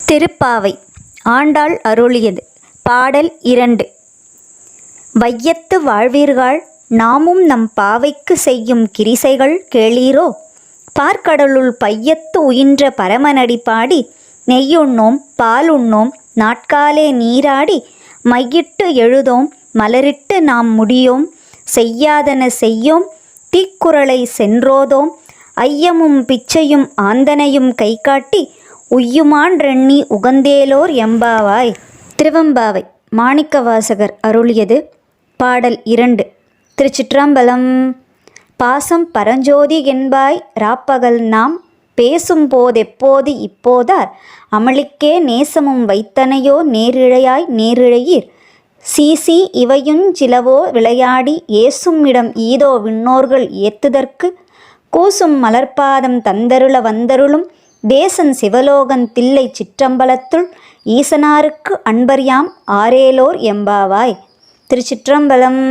திருப்பாவை ஆண்டாள் அருளியது. பாடல் 2. வையத்து வாழ்வீர்கள் நாமும் நம் பாவைக்கு செய்யும் கிரிசைகள் கேளீரோ. பார்க்கடலுள் பையத்து உயின்ற பரமனடி பாடி நெய்யுண்ணோம் பாலுண்ணோம் நாட்காலே நீராடி மையிட்டு எழுதோம் மலரிட்டு நாம் முடியோம் செய்யாதன செய்யோம் தீக்குறளை சென்றோதோம் ஐயமும் பிச்சையும் ஆந்தனையும் கைகாட்டி உய்யுமான்றெண்ணி உகந்தேலோர் எம்பாவாய். திருவெம்பாவை மாணிக்கவாசகர் அருளியது. பாடல் 2. திருச்சிற்றம்பலம். பாசம் பரஞ்சோதி என்பாய் ராப்பகல் நாம் பேசும் போதெப்போது இப்போதார் அமளிக்கே நேசமும் வைத்தனையோ நேரிழையாய் நேரிழையீர் சீசி இவையுஞ் சிலவோ விளையாடி ஏசும் இடம் ஈதோ விண்ணோர்கள் ஏத்துதற்கு கூசும் மலர்பாதம் தந்தருள வந்தருளும் தேசன் சிவலோகன் தில்லை சிற்றம்பலத்துள் ஈசனாருக்கு அன்பர்யாம் ஆரேலோர் எம்பாவாய். திருச்சிற்றம்பலம்.